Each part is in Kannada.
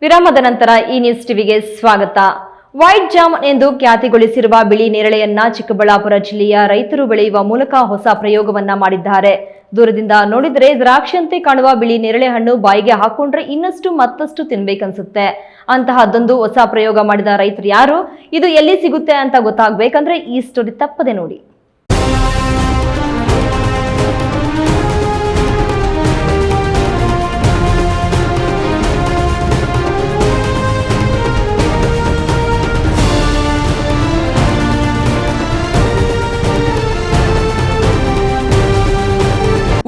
ವಿರಾಮದ ನಂತರ ಈ ನ್ಯೂಸ್ ಟಿವಿಗೆ ಸ್ವಾಗತ. ವೈಟ್ ಜಾಮೂನ್ ಎಂದು ಖ್ಯಾತಿಗೊಳಿಸಿರುವ ಬಿಳಿ ನೇರಳೆಯನ್ನ ಚಿಕ್ಕಬಳ್ಳಾಪುರ ಜಿಲ್ಲೆಯ ರೈತರು ಬೆಳೆಯುವ ಮೂಲಕ ಹೊಸ ಪ್ರಯೋಗವನ್ನ ಮಾಡಿದ್ದಾರೆ. ದೂರದಿಂದ ನೋಡಿದ್ರೆ ದ್ರಾಕ್ಷಿಯಂತೆ ಕಾಣುವ ಬಿಳಿ ನೇರಳೆ ಹಣ್ಣು ಬಾಯಿಗೆ ಹಾಕೊಂಡ್ರೆ ಇನ್ನಷ್ಟು ಮತ್ತಷ್ಟು ತಿನ್ಬೇಕನ್ಸುತ್ತೆ. ಅಂತಹದ್ದೊಂದು ಹೊಸ ಪ್ರಯೋಗ ಮಾಡಿದ ರೈತರು ಯಾರು, ಇದು ಎಲ್ಲಿ ಸಿಗುತ್ತೆ ಅಂತ ಗೊತ್ತಾಗಬೇಕಂದ್ರೆ ಈ ಸ್ಟೋರಿ ತಪ್ಪದೆ ನೋಡಿ.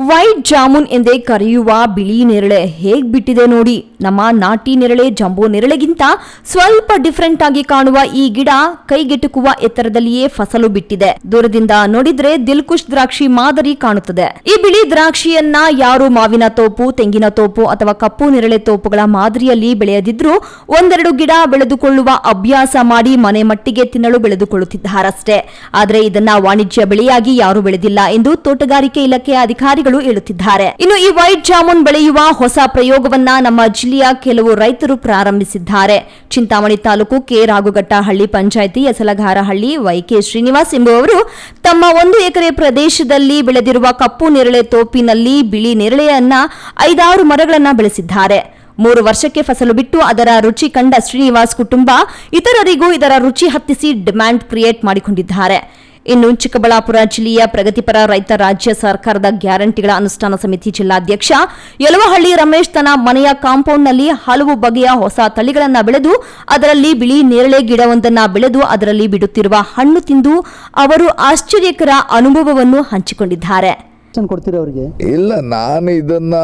ವೈಟ್ ಜಾಮೂನ್ ಎಂದೇ ಕರೆಯುವ ಬಿಳಿ ನೇರಳೆ ಹೇಗ್ ಬಿಟ್ಟಿದೆ ನೋಡಿ. ನಮ್ಮ ನಾಟಿ ನೇರಳೆ ಜಂಬೋ ನೇರಳೆಗಿಂತ ಸ್ವಲ್ಪ ಡಿಫರೆಂಟ್ ಆಗಿ ಕಾಣುವ ಈ ಗಿಡ ಕೈಗೆಟುಕುವ ಎತ್ತರದಲ್ಲಿಯೇ ಫಸಲು ಬಿಟ್ಟಿದೆ. ದೂರದಿಂದ ನೋಡಿದ್ರೆ ದಿಲ್ಕುಶ್ ದ್ರಾಕ್ಷಿ ಮಾದರಿ ಕಾಣುತ್ತದೆ. ಈ ಬಿಳಿ ದ್ರಾಕ್ಷಿಯನ್ನ ಯಾರು ಮಾವಿನ ತೋಪು, ತೆಂಗಿನ ತೋಪು ಅಥವಾ ಕಪ್ಪು ನೇರಳೆ ತೋಪುಗಳ ಮಾದರಿಯಲ್ಲಿ ಬೆಳೆಯದಿದ್ರೂ ಒಂದೆರಡು ಗಿಡ ಬೆಳೆದುಕೊಳ್ಳುವ ಅಭ್ಯಾಸ ಮಾಡಿ ಮನೆ ಮಟ್ಟಿಗೆ ತಿನ್ನಲು ಬೆಳೆದುಕೊಳ್ಳುತ್ತಿದ್ದಾರಷ್ಟೇ. ಆದರೆ ಇದನ್ನ ವಾಣಿಜ್ಯ ಬೆಳೆಯಾಗಿ ಯಾರು ಬೆಳೆದಿಲ್ಲ ಎಂದು ತೋಟಗಾರಿಕೆ ಇಲಾಖೆಯ ಅಧಿಕಾರಿಗಳು ಹೇಳುತ್ತಿದ್ದಾರೆ. ಇನ್ನು ಈ ವೈಟ್ ಜಾಮೂನ್ ಬೆಳೆಯುವ ಹೊಸ ಪ್ರಯೋಗವನ್ನ ನಮ್ಮ ಜಿಲ್ಲೆಯ ಕೆಲವು ರೈತರು ಪ್ರಾರಂಭಿಸಿದ್ದಾರೆ. ಚಿಂತಾಮಣಿ ತಾಲೂಕು ಕೆ ರಾಘುಘಟ್ಟಹಳ್ಳಿ ಪಂಚಾಯಿತಿ ಯಸಲಗಾರಹಳ್ಳಿ ವೈಕೆ ಶ್ರೀನಿವಾಸ್ ಎಂಬುವವರು ತಮ್ಮ 1 ಎಕರೆ ಪ್ರದೇಶದಲ್ಲಿ ಬೆಳೆದಿರುವ ಕಪ್ಪು ನೇರಳೆ ತೋಪಿನಲ್ಲಿ ಬಿಳಿ ನೇರಳೆಯನ್ನ 5-6 ಮರಗಳನ್ನ ಬೆಳೆಸಿದ್ದಾರೆ. 3 ವರ್ಷಕ್ಕೆ ಫಸಲು ಬಿಟ್ಟು ಅದರ ರುಚಿ ಕಂಡ ಶ್ರೀನಿವಾಸ್ ಕುಟುಂಬ ಇತರರಿಗೂ ಇದರ ರುಚಿ ಹತ್ತಿಸಿ ಡಿಮ್ಯಾಂಡ್ ಕ್ರಿಯೇಟ್ ಮಾಡಿಕೊಂಡಿದ್ದಾರೆ. ಇನ್ನು ಚಿಕ್ಕಬಳ್ಳಾಪುರ ಜಿಲ್ಲೆಯ ಪ್ರಗತಿಪರ ರೈತ ರಾಜ್ಯ ಸರ್ಕಾರದ ಗ್ಯಾರಂಟಿಗಳ ಅನುಷ್ಠಾನ ಸಮಿತಿ ಜಿಲ್ಲಾಧ್ಯಕ್ಷ ಯಲವಹಳ್ಳಿ ರಮೇಶ್ ತನ್ನ ಮನೆಯ ಕಾಂಪೌಂಡ್ನಲ್ಲಿ ಹಲವು ಬಗೆಯ ಹೊಸ ತಳಿಗಳನ್ನು ಬೆಳೆದು ಅದರಲ್ಲಿ ಬಿಳಿ ನೇರಳೆ ಗಿಡವೊಂದನ್ನು ಬೆಳೆದು ಅದರಲ್ಲಿ ಬಿಡುತ್ತಿರುವ ಹಣ್ಣು ತಿಂದು ಅವರು ಆಶ್ಚರ್ಯಕರ ಅನುಭವವನ್ನು ಹಂಚಿಕೊಂಡಿದ್ದಾರೆ. ಇಲ್ಲ, ನಾನು ಇದನ್ನ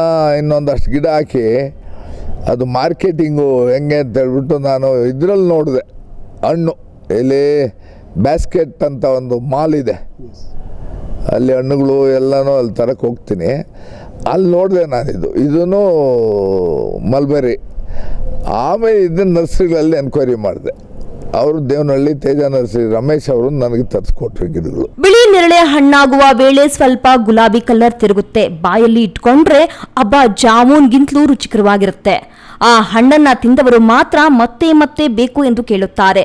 ಇನ್ನೊಂದಷ್ಟು ಗಿಡ ಹಾಕಿ ಅದು ಮಾರ್ಕೆಟಿಂಗು ಹೆಂಗೆ ಅಂತ ಹೇಳ್ಬಿಟ್ಟು ನಾನು ಇದರಲ್ಲಿ ನೋಡಿದೆ. ಹಣ್ಣು ಎಲೆ ಬ್ಯಾಸ್ಕೆಟ್ ಅಂತ ಒಂದು ಮಾಲ್ ಇದೆ, ಅಲ್ಲಿ ಹಣ್ಣುಗಳು ಎಲ್ಲನೂ ಅಲ್ಲಿ ತರಕ್ಕೆ ಹೋಗ್ತೀನಿ. ಅಲ್ಲಿ ನೋಡಿದೆ ನಾನು ಇದೂ ಮಲ್ಬೆರಿ. ಆಮೇಲೆ ಇದನ್ನ ನರ್ಸರಿಗಳಲ್ಲಿ ಎನ್ಕ್ವೈರಿ ಮಾಡಿದೆ. ಅವರು ದೇವನಹಳ್ಳಿ ತೇಜ ನರ್ಸರಿ ರಮೇಶ್ ಅವರು ನನಗೆ ತರಿಸ್ಕೊಟ್ರು ಗಿಡಗಳು. ಬಿಳಿ ನೇರಳೆ ಹಣ್ಣಾಗುವ ವೇಳೆ ಸ್ವಲ್ಪ ಗುಲಾಬಿ ಕಲರ್ ತಿರುಗುತ್ತೆ. ಬಾಯಲ್ಲಿ ಇಟ್ಕೊಂಡ್ರೆ ಅಬ್ಬಾ ಜಾಮೂನ್ಗಿಂತಲೂ ರುಚಿಕರವಾಗಿರುತ್ತೆ. ಆ ಹಣ್ಣನ್ನ ತಿಂದವರು ಮಾತ್ರ ಮತ್ತೆ ಮತ್ತೆ ಬೇಕು ಎಂದು ಕೇಳುತ್ತಾರೆ.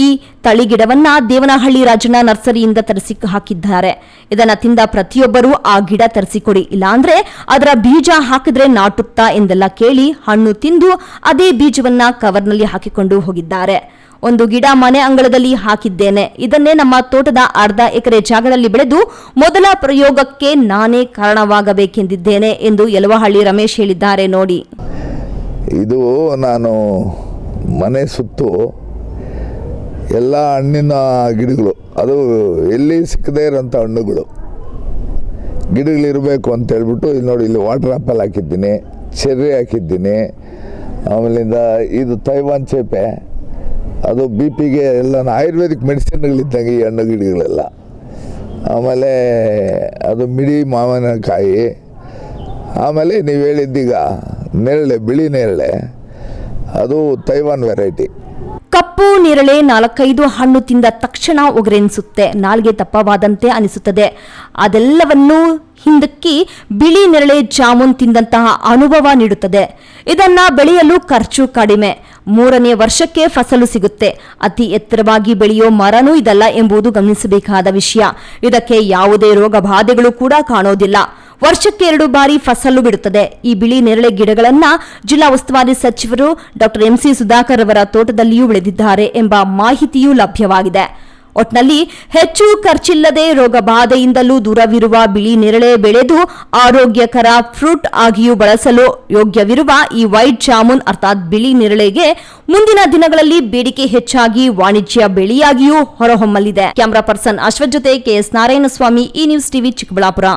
ಈ ತಳಿಗಿಡವನ್ನ ದೇವನಹಳ್ಳಿ ರಾಜಣ್ಣ ನರ್ಸರಿಯಿಂದ ತರಿಸಿ ಹಾಕಿದ್ದಾರೆ. ಇದನ್ನ ತಿಂದ ಪ್ರತಿಯೊಬ್ಬರೂ ಆ ಗಿಡ ತರಿಸಿಕೊಡಿ, ಇಲ್ಲಾಂದ್ರೆ ಅದರ ಬೀಜ ಹಾಕಿದ್ರೆ ನಾಟುತ್ತಾ ಎಂದೆಲ್ಲ ಕೇಳಿ ಹಣ್ಣು ತಿಂದು ಅದೇ ಬೀಜವನ್ನ ಕವರ್ನಲ್ಲಿ ಹಾಕಿಕೊಂಡು ಹೋಗಿದ್ದಾರೆ. ಒಂದು ಗಿಡ ಮನೆ ಅಂಗಳದಲ್ಲಿ ಹಾಕಿದ್ದೇನೆ. ಇದನ್ನೇ ನಮ್ಮ ತೋಟದ ಅರ್ಧ ಎಕರೆ ಜಾಗದಲ್ಲಿ ಬೆಳೆದು ಮೊದಲ ಪ್ರಯೋಗಕ್ಕೆ ನಾನೇ ಕಾರಣವಾಗಬೇಕೆಂದಿದ್ದೇನೆ ಎಂದು ಯಲವಹಳ್ಳಿ ರಮೇಶ್ ಹೇಳಿದ್ದಾರೆ ನೋಡಿ. ಇದು ನಾನು ಮನೆ ಸುತ್ತು ಎಲ್ಲ ಹಣ್ಣಿನ ಗಿಡಗಳು, ಅದು ಎಲ್ಲಿ ಸಿಕ್ಕದೇ ಇರೋಂಥ ಹಣ್ಣುಗಳು ಗಿಡಗಳಿರಬೇಕು ಅಂತ ಹೇಳ್ಬಿಟ್ಟು ಇಲ್ಲಿ ನೋಡಿ, ಇಲ್ಲಿ ವಾಟರ್ ಆ್ಯಪಲ್ ಹಾಕಿದ್ದೀನಿ, ಚೆರ್ರಿ ಹಾಕಿದ್ದೀನಿ. ಆಮೇಲಿಂದ ಇದು ತೈವಾನ್ ಚೇಪೆ, ಅದು BP-ಗೆ ಎಲ್ಲ ಆಯುರ್ವೇದಿಕ್ ಮೆಡಿಸಿನ್ಗಳಿದ್ದಂಗೆ ಈ ಹಣ್ಣು ಗಿಡಗಳೆಲ್ಲ. ಆಮೇಲೆ ಅದು ಮಿಡಿ ಮಾವಿನಕಾಯಿ. ಆಮೇಲೆ ನೀವು ಹೇಳಿದ್ದೀಗ ನೇರಳೆ, ಬಿಳಿ ನೇರಳೆ, ಅದು ತೈವಾನ್ ವೆರೈಟಿ. ಕಪ್ಪು ನೇರಳೆ 4-5 ಹಣ್ಣು ತಿಂದ ತಕ್ಷಣ ಒಗರೆನಿಸುತ್ತೆ, ನಾಲ್ಗೆ ದಪ್ಪವಾದಂತೆ ಅನಿಸುತ್ತದೆ. ಅದೆಲ್ಲವನ್ನೂ ಹಿಂದಕ್ಕಿ ಬಿಳಿ ನೇರಳೆ ಜಾಮೂನ್ ತಿಂದಂತಹ ಅನುಭವ ನೀಡುತ್ತದೆ. ಇದನ್ನ ಬೆಳೆಯಲು ಖರ್ಚು ಕಡಿಮೆ, 3ನೇ ವರ್ಷಕ್ಕೆ ಫಸಲು ಸಿಗುತ್ತೆ. ಅತಿ ಎತ್ತರವಾಗಿ ಬೆಳೆಯೋ ಮರನೂ ಇದಲ್ಲ ಎಂಬುದು ಗಮನಿಸಬೇಕಾದ ವಿಷಯ. ಇದಕ್ಕೆ ಯಾವುದೇ ರೋಗ ಬಾಧೆಗಳು ಕೂಡ ಕಾಣೋದಿಲ್ಲ. ವರ್ಷಕ್ಕೆ 2 ಬಾರಿ ಫಸಲು ಬಿಡುತ್ತದೆ. ಈ ಬಿಳಿ ನೇರಳೆ ಗಿಡಗಳನ್ನ ಜಿಲ್ಲಾ ಉಸ್ತುವಾರಿ ಸಚಿವರು ಡಾಕ್ಟರ್ MC ಸುಧಾಕರ್ ಅವರ ತೋಟದಲ್ಲಿಯೂ ಬೆಳೆದಿದ್ದಾರೆ ಎಂಬ ಮಾಹಿತಿಯೂ ಲಭ್ಯವಾಗಿದೆ. ಒಟ್ನಲ್ಲಿ ಹೆಚ್ಚು ಖರ್ಚಿಲ್ಲದೆ ರೋಗ ಬಾಧೆಯಿಂದಲೂ ದೂರವಿರುವ ಬಿಳಿ ನೇರಳೆ ಬೆಳೆದು ಆರೋಗ್ಯಕರ ಫ್ರೂಟ್ ಆಗಿಯೂ ಬಳಸಲು ಯೋಗ್ಯವಿರುವ ಈ ವೈಟ್ ಜಾಮೂನ್ ಅರ್ಥಾತ್ ಬಿಳಿ ನೇರಳೆಗೆ ಮುಂದಿನ ದಿನಗಳಲ್ಲಿ ಬೇಡಿಕೆ ಹೆಚ್ಚಾಗಿ ವಾಣಿಜ್ಯ ಬೆಳೆಯಾಗಿಯೂ ಹೊರಹೊಮ್ಮಲಿದೆ. ಕ್ಯಾಮರಾ ಪರ್ಸನ್ ಅಶ್ವಥ್ ಜೊತೆ KS ನಾರಾಯಣಸ್ವಾಮಿ, ಈ ನ್ಯೂಸ್ ಟಿವಿ ಚಿಕ್ಕಬಳ್ಳಾಪುರ.